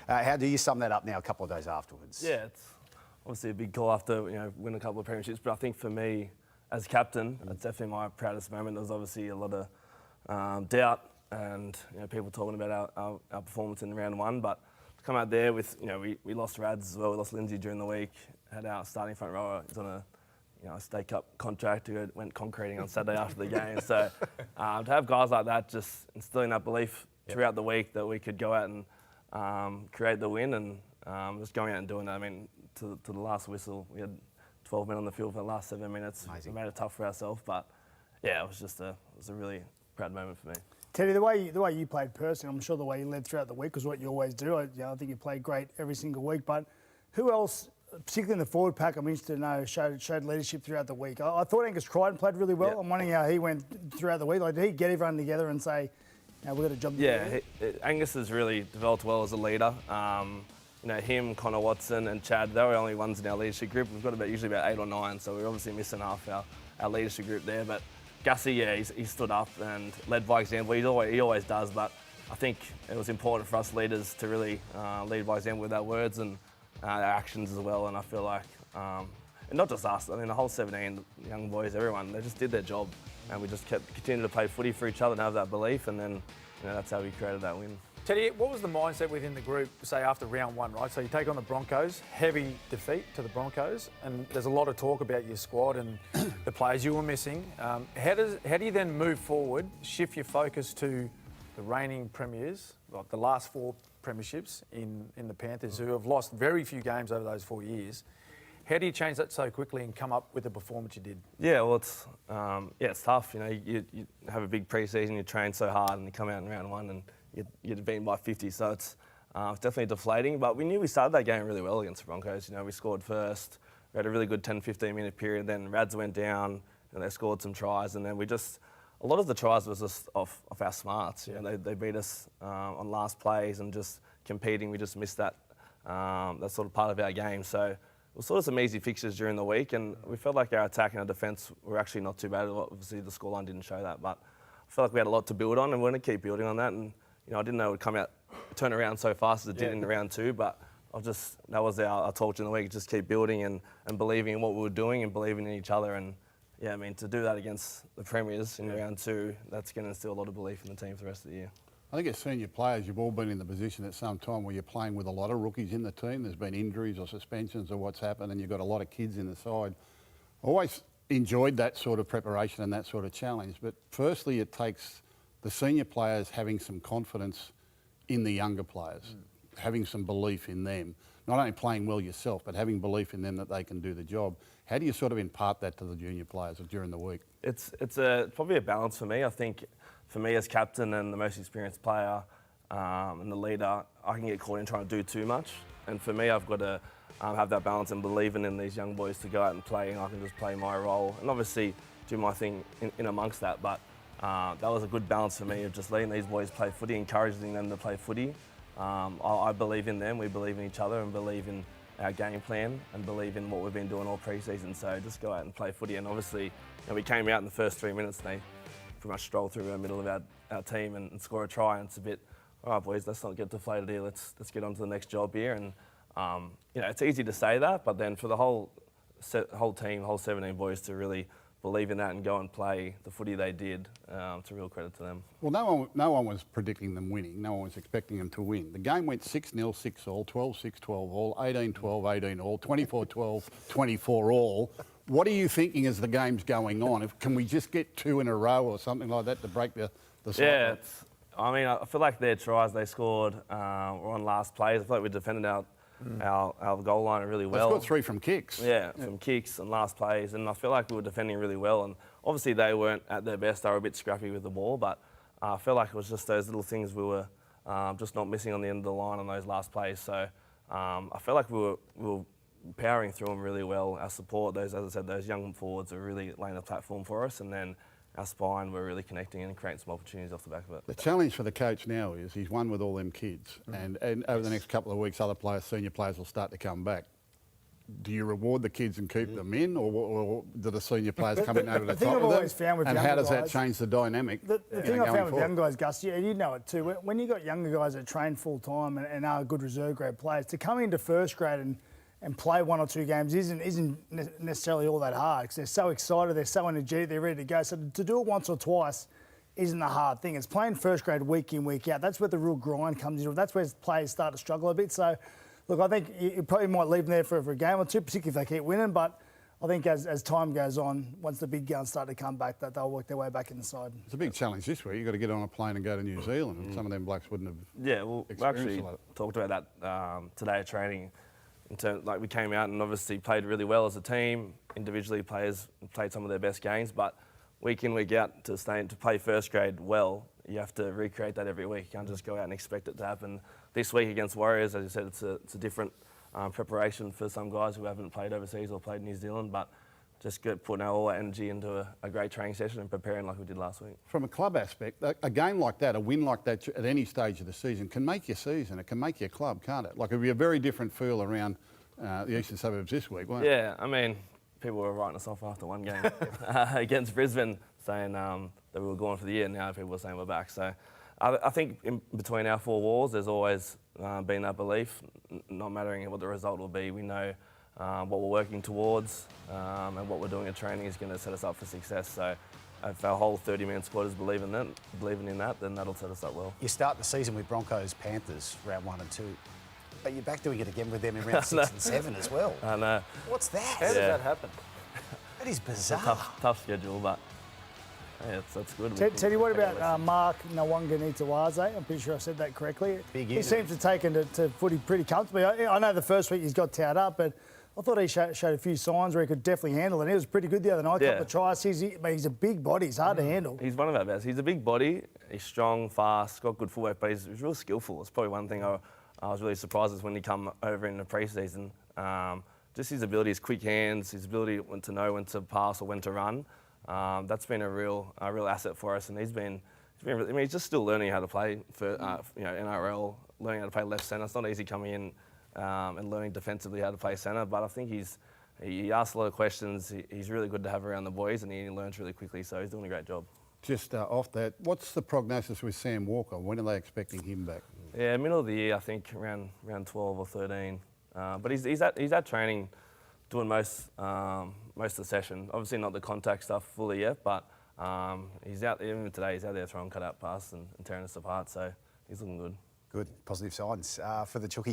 How do you sum that up now a couple of days afterwards? Yeah, it's obviously a big call after win a couple of premierships, but I think for me as captain, it's definitely my proudest moment. There was obviously a lot of doubt and people talking about our performance in round one, but to come out there with we lost Rads as well, we lost Lindsay during the week, had our starting front rower. He's on a State Cup contract who went concreting on Saturday after the game. So to have guys like that just instilling that belief throughout the week that we could go out and create the win and just going out and doing that. I mean, to the last whistle, we had 12 men on the field for the last 7 minutes. Amazing. We made it tough for ourselves, but yeah, it was a really proud moment for me. Teddy, the way you played personally, I'm sure the way you led throughout the week was what you always do. I think you played great every single week. But who else, particularly in the forward pack, I'm interested to know, showed leadership throughout the week? I thought Angus Crichton played really well. I'm wondering how he went throughout the week. Like, did he get everyone together and say, we've got a job to do? Yeah, Angus has really developed well as a leader. Him, Connor Watson and Chad, they were the only ones in our leadership group. We've got usually about 8 or 9, so we're obviously missing half our leadership group there. But Gussie, he stood up and led by example. He always does, but I think it was important for us leaders to really lead by example with our words and our actions as well. And I feel like, and not just us, I mean the whole 17 young boys, everyone, they just did their job, and we just continued to play footy for each other and have that belief, and then that's how we created that win. Teddy, what was the mindset within the group, say, after round one, right? So you take on the Broncos, heavy defeat to the Broncos, and there's a lot of talk about your squad and the players you were missing. How do you then move forward, shift your focus to the reigning premiers, like the last 4 premierships in the Panthers, who have lost very few games over those 4 years? How do you change that so quickly and come up with the performance you did? Yeah, well, it's tough. You have a big pre-season, you train so hard, and you come out in round one and you're beaten by 50. So it's definitely deflating. But we knew we started that game really well against the Broncos. We scored first. We had a really good 10, 15-minute period. Then Rads went down and they scored some tries. And then a lot of the tries was just off our smarts. They beat us on last plays and just competing. We just missed that sort of part of our game. So it was sort of some easy fixtures during the week, and we felt like our attack and our defence were actually not too bad. Obviously, the scoreline didn't show that, but I felt like we had a lot to build on, and we're going to keep building on that. And I didn't know it would turn around so fast as it did in round 2, but that was our talk during the week. Just keep building and believing in what we were doing and believing in each other. And yeah, I mean, to do that against the premiers in round 2, that's going to instill a lot of belief in the team for the rest of the year. I think as senior players, you've all been in the position at some time where you're playing with a lot of rookies in the team. There's been injuries or suspensions or what's happened, and you've got a lot of kids in the side. Always enjoyed that sort of preparation and that sort of challenge. But firstly, it takes the senior players having some confidence in the younger players, having some belief in them. Not only playing well yourself, but having belief in them that they can do the job. How do you sort of impart that to the junior players during the week? It's probably a balance for me. I think for me as captain and the most experienced player and the leader, I can get caught in trying to do too much. And for me, I've got to have that balance and believing in these young boys to go out and play, and I can just play my role and obviously do my thing in amongst that. But that was a good balance for me of just letting these boys play footy, encouraging them to play footy. I believe in them, we believe in each other and believe in our game plan and believe in what we've been doing all pre-season. So just go out and play footy. And obviously, we came out in the first 3 minutes and they pretty much stroll through the middle of our team and score a try. And it's a bit, all right, boys, let's not get deflated here. Let's get on to the next job here. And it's easy to say that, but then for the whole team, whole 17 boys to really believe in that and go and play the footy they did, it's a real credit to them. Well, no one was predicting them winning. No one was expecting them to win. The game went 6-0, 6-all, 12-6, 12-all, 18-12, 18-all, 24-12, 24-all. What are you thinking as the game's going on? Can we just get 2 in a row or something like that to break the cycle? Yeah, I feel like their tries they scored were on last plays. I feel like we defended our goal line really well. They scored 3 from kicks. Yeah, from kicks and last plays, and I feel like we were defending really well. And obviously they weren't at their best; they were a bit scrappy with the ball. But I feel like it was just those little things we were just not missing on the end of the line on those last plays. So I feel like we were powering through them really well. Our support, as I said, those young forwards are really laying the platform for us, and then our spine, we're really connecting and creating some opportunities off the back of it. The challenge for the coach now is he's won with all them kids, and over the next couple of weeks, other players, senior players, will start to come back. do you reward the kids and keep them in, or do the senior players come in over the thing top I've of them? always found with and younger how does that guys- change the dynamic? The thing I going found with young forward? guys, Gus, yeah, you know it too. When you got younger guys that train full time and are good reserve grade players, to come into first grade and play 1 or 2 games isn't necessarily all that hard because they're so excited, they're so energetic, they're ready to go. So to do it once or twice isn't the hard thing. It's playing first grade week in, week out. That's where the real grind comes in. That's where players start to struggle a bit. So, look, I think you probably might leave them there for a game or two, particularly if they keep winning. But I think as time goes on, once the big guns start to come back, that they'll work their way back inside. It's a big challenge this week. You've got to get on a plane and go to New Zealand, and some of them blokes wouldn't have. Yeah, well, we experienced actually a lot. talked about that today at training. In terms, like we came out and obviously played really well as a team. Individually, players played some of their best games, but week in, week out, to play first grade well, you have to recreate that every week. You can't just go out and expect it to happen. This week against Warriors, as you said, it's a different preparation for some guys who haven't played overseas or played New Zealand, but just putting all our energy into a great training session and preparing like we did last week. From a club aspect, a game like that, a win like that at any stage of the season can make your season. It can make your club, can't it? Like it'll be a very different feel around the eastern suburbs this week, won't it? Yeah, I mean, people were writing us off after one game against Brisbane, saying that we were gone for the year. Now people are saying we're back. So I think in between our 4 walls, there's always been that belief, not mattering what the result will be. We know what we're working towards and what we're doing at training is going to set us up for success. So if our whole 30-man squad is believing in that, then that'll set us up well. You start the season with Broncos Panthers, round 1 and 2. But you're back doing it again with them in round 6 and 7 as well. I know. What's that? How does that happen? That is bizarre. Tough schedule, but yeah, that's good. Teddy, what about Mark Nawaqanitawaze? I'm pretty sure I said that correctly. Big he unit. seems to take into footy pretty comfortably. I know the first week he's got towed up, but I thought he showed a few signs where he could definitely handle it. He was pretty good the other night, a couple of tries. He's a big body. He's hard to handle. He's one of our best. He's a big body. He's strong, fast, got good footwork, but he's real skillful. It's probably one thing I was really surprised is when he come over in the pre-season. Just his ability, his quick hands, his ability to know when to pass or when to run. That's been a real asset for us, and he's been he's just still learning how to play for NRL, learning how to play left centre. It's not easy coming in and learning defensively how to play centre, but I think he asks a lot of questions. He's really good to have around the boys, and he learns really quickly, so he's doing a great job. Just off that, what's the prognosis with Sam Walker? When are they expecting him back? Yeah, middle of the year, I think around 12 or 13. But he's at training, doing most of the session. Obviously not the contact stuff fully yet, but he's out. Even today, he's out there throwing cut-out passes and tearing us apart. So he's looking good. Good, positive signs for the Chookies.